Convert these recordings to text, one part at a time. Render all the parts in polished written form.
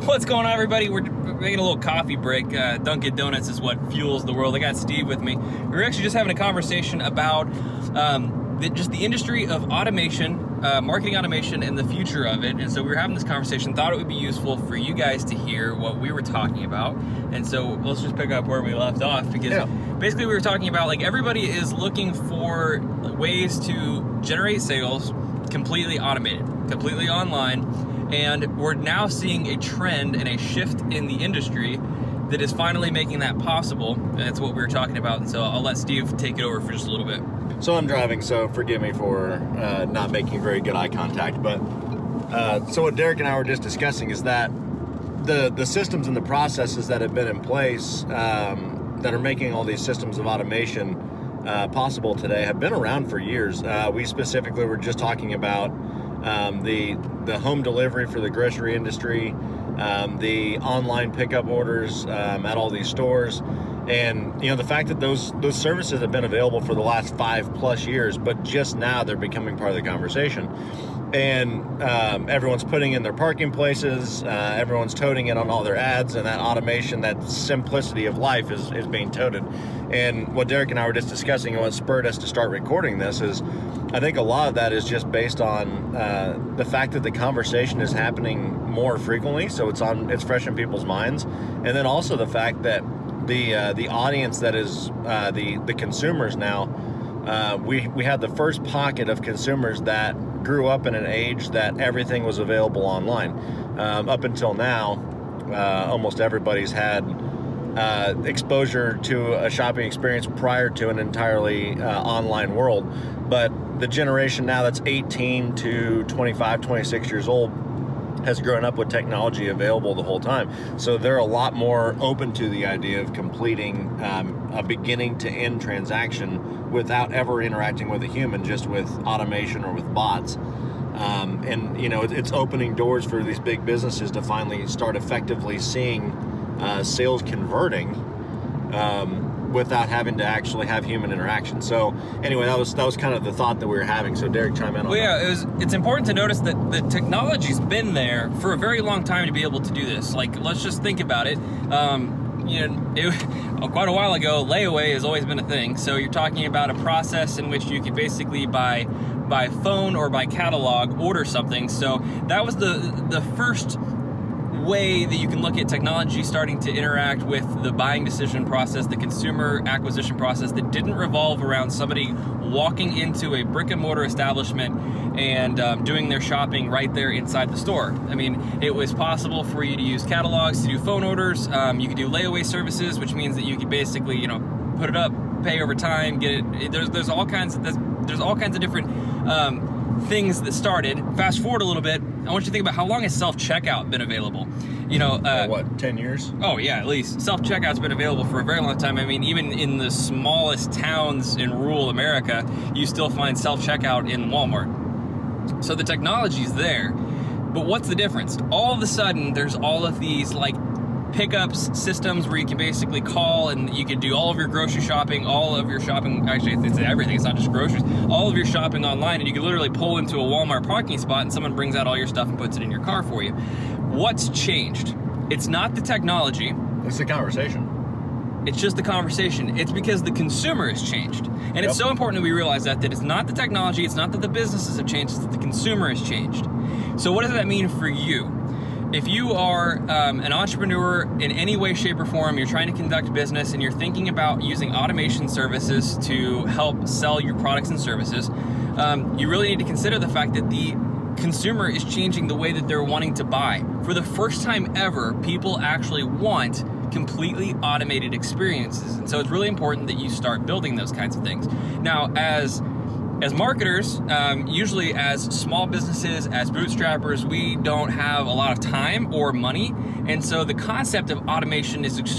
What's going on, everybody? We're making a little coffee break. Dunkin' Donuts is what fuels the world. I got Steve with me. We're actually just having a conversation about just the industry of automation, marketing automation, and the future of it. And so we were having this conversation, thought it would be useful for you guys to hear what we were talking about. And so let's just pick up where we left off, because basically we were talking about, like, everybody is looking for ways to generate sales completely automated, completely online. And we're now seeing a trend and a shift in the industry that is finally making that possible. And that's what we were talking about. And so I'll let Steve take it over for just a little bit. So I'm driving, so forgive me for not making very good eye contact. But so what Derek and I were just discussing is that the systems and the processes that have been in place that are making all these systems of automation possible today have been around for years. We specifically were just talking about the home delivery for the grocery industry, the online pickup orders at all these stores, and the fact that those services have been available for the last 5+ years, but just now they're becoming part of the conversation. And everyone's putting in their parking places, everyone's toting it on all their ads, and that automation, that simplicity of life is being toted. And what Derek and I were just discussing, and what spurred us to start recording this, is I think a lot of that is just based on the fact that the conversation is happening more frequently, so it's fresh in people's minds, and then also the fact that the audience that is the consumers now, we had the first pocket of consumers that grew up in an age that everything was available online. Up until now, almost everybody's had exposure to a shopping experience prior to an entirely online world. But the generation now that's 18 to 25, 26 years old has grown up with technology available the whole time. So they're a lot more open to the idea of completing a beginning to end transaction without ever interacting with a human, just with automation or with bots. And it's opening doors for these big businesses to finally start effectively seeing sales converting without having to actually have human interaction. So anyway, that was kind of the thought that we were having. So Derek, chime in on that. It's important to notice that the technology's been there for a very long time to be able to do this. Like, let's just think about it. Quite a while ago, layaway has always been a thing. So you're talking about a process in which you could basically by phone or by catalog order something. So that was the first way that you can look at technology starting to interact with the buying decision process, the consumer acquisition process, that didn't revolve around somebody walking into a brick and mortar establishment and doing their shopping right there inside the store. I mean, it was possible for you to use catalogs to do phone orders. You could do layaway services, which means that you could basically, put it up, pay over time, get it. There's all kinds of different things that started. Fast forward a little bit, I want you to think about how long has self-checkout been available. 10 years? Oh yeah, at least. Self-checkout's been available for a very long time. I mean, even in the smallest towns in rural America, you still find self-checkout in Walmart. So the technology's there, but what's the difference? All of a sudden, there's all of these pickups systems where you can basically call and you can do all of your grocery shopping, all of your shopping, actually it's everything, it's not just groceries, all of your shopping online, and you can literally pull into a Walmart parking spot and someone brings out all your stuff and puts it in your car for you. What's changed? It's not the technology. It's the conversation. It's just the conversation. It's because the consumer has changed. And It's so important that we realize that it's not the technology, it's not that the businesses have changed, it's that the consumer has changed. So what does that mean for you? If you are an entrepreneur in any way, shape, or form, you're trying to conduct business and you're thinking about using automation services to help sell your products and services, you really need to consider the fact that the consumer is changing the way that they're wanting to buy. For the first time ever, people actually want completely automated experiences. And so it's really important that you start building those kinds of things. Now, as marketers, usually as small businesses, as bootstrappers, we don't have a lot of time or money. And so the concept of automation is it's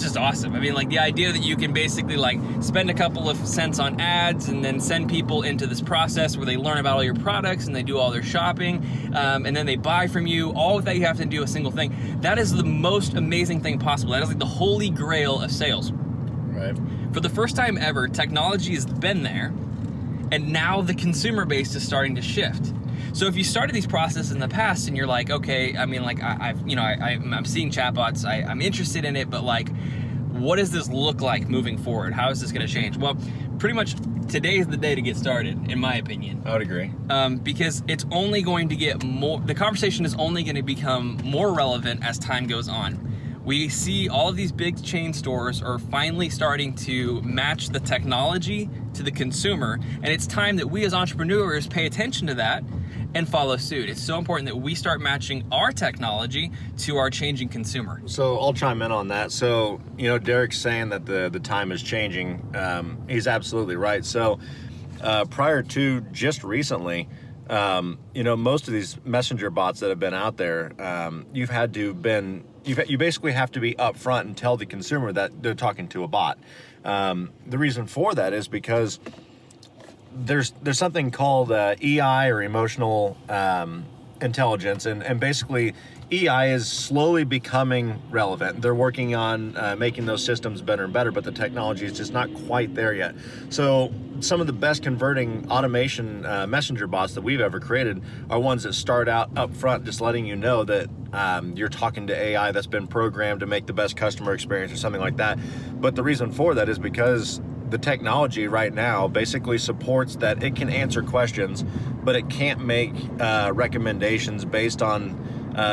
just awesome. I mean, the idea that you can basically spend a couple of cents on ads and then send people into this process where they learn about all your products and they do all their shopping, and then they buy from you, all without you having to do a single thing. That is the most amazing thing possible. That is the holy grail of sales. Right. For the first time ever, technology has been there, and now the consumer base is starting to shift. So if you started these processes in the past and you're like, okay, I mean, like I'm seeing chatbots, I'm interested in it, but like, what does this look like moving forward? How is this going to change? Well, pretty much today is the day to get started, in my opinion. I would agree. Because it's only going to get more, the conversation is only going to become more relevant as time goes on. We see all of these big chain stores are finally starting to match the technology to the consumer, and it's time that we as entrepreneurs pay attention to that and follow suit. It's so important that we start matching our technology to our changing consumer. So I'll chime in on that. So, Derek's saying that the time is changing. He's absolutely right. So prior to just recently, most of these messenger bots that have been out there, you basically have to be upfront and tell the consumer that they're talking to a bot. The reason for that is because there's something called EI, or emotional intelligence, and basically EI is slowly becoming relevant. They're working on making those systems better and better, but the technology is just not quite there yet. So some of the best converting automation messenger bots that we've ever created are ones that start out up front just letting you know that you're talking to AI that's been programmed to make the best customer experience or something like that. But the reason for that is because the technology right now basically supports that it can answer questions, but it can't make recommendations based on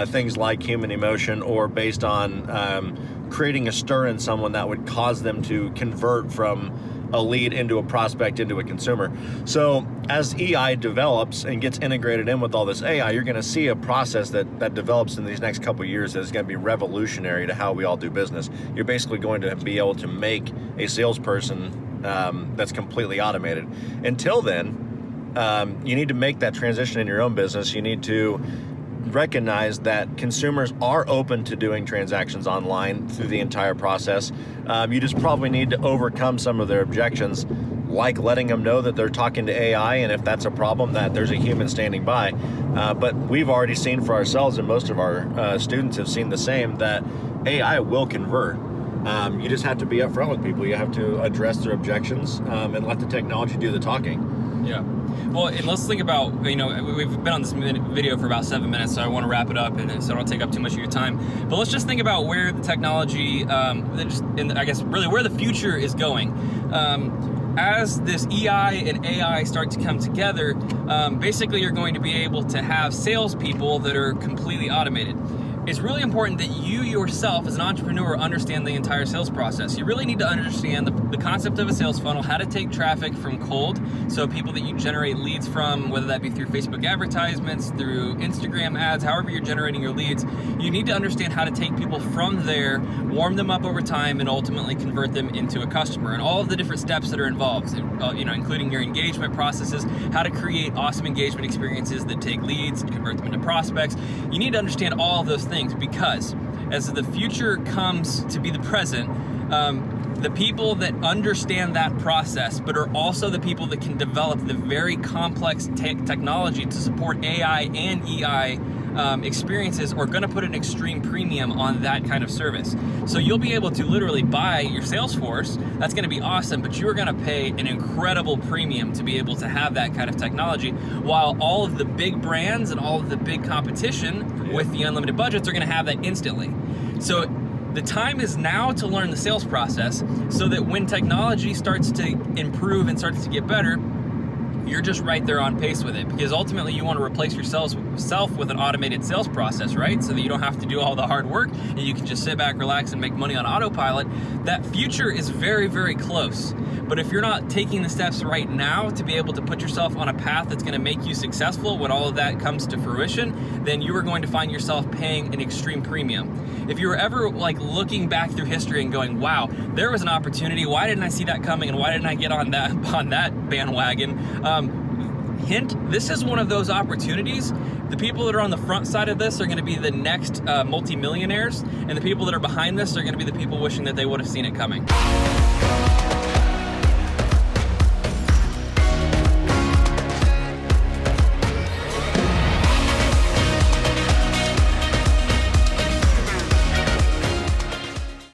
things like human emotion, or based on creating a stir in someone that would cause them to convert from a lead into a prospect into a consumer. So as EI develops and gets integrated in with all this AI, you're going to see a process that develops in these next couple of years that is going to be revolutionary to how we all do business. You're basically going to be able to make a salesperson that's completely automated. Until then, you need to make that transition in your own business. You need to recognize that consumers are open to doing transactions online through the entire process. You just probably need to overcome some of their objections, like letting them know that they're talking to AI, and if that's a problem, that there's a human standing by. But we've already seen for ourselves, and most of our students have seen the same, that AI will convert. You just have to be upfront with people. You have to address their objections and let the technology do the talking. Yeah. Well, and let's think about, we've been on this video for about 7 minutes, so I want to wrap it up, and so I don't take up too much of your time. But let's just think about where the technology, I guess really where the future is going. As this EI and AI start to come together, basically you're going to be able to have salespeople that are completely automated. It's really important that you yourself as an entrepreneur understand the entire sales process. You really need to understand the concept of a sales funnel, how to take traffic from cold, so people that you generate leads from, whether that be through Facebook advertisements, through Instagram ads, however you're generating your leads, you need to understand how to take people from there, warm them up over time, and ultimately convert them into a customer, and all of the different steps that are involved, including your engagement processes, how to create awesome engagement experiences that take leads and convert them into prospects. You need to understand all of those things, because as the future comes to be the present, the people that understand that process, but are also the people that can develop the very complex technology to support AI and EI experiences, are going to put an extreme premium on that kind of service. So you'll be able to literally buy your Salesforce. That's going to be awesome, but you're going to pay an incredible premium to be able to have that kind of technology, while all of the big brands and all of the big competition with the unlimited budgets are going to have that instantly. So the time is now to learn the sales process, so that when technology starts to improve and starts to get better, you're just right there on pace with it, because ultimately you want to replace yourself with an automated sales process, right? So that you don't have to do all the hard work and you can just sit back, relax, and make money on autopilot. That future is very, very close. But if you're not taking the steps right now to be able to put yourself on a path that's going to make you successful when all of that comes to fruition, then you are going to find yourself paying an extreme premium. If you were ever looking back through history and going, wow, there was an opportunity, why didn't I see that coming, and why didn't I get on that bandwagon? Hint, this is one of those opportunities. The people that are on the front side of this are going to be the next multimillionaires, and the people that are behind this are going to be the people wishing that they would have seen it coming.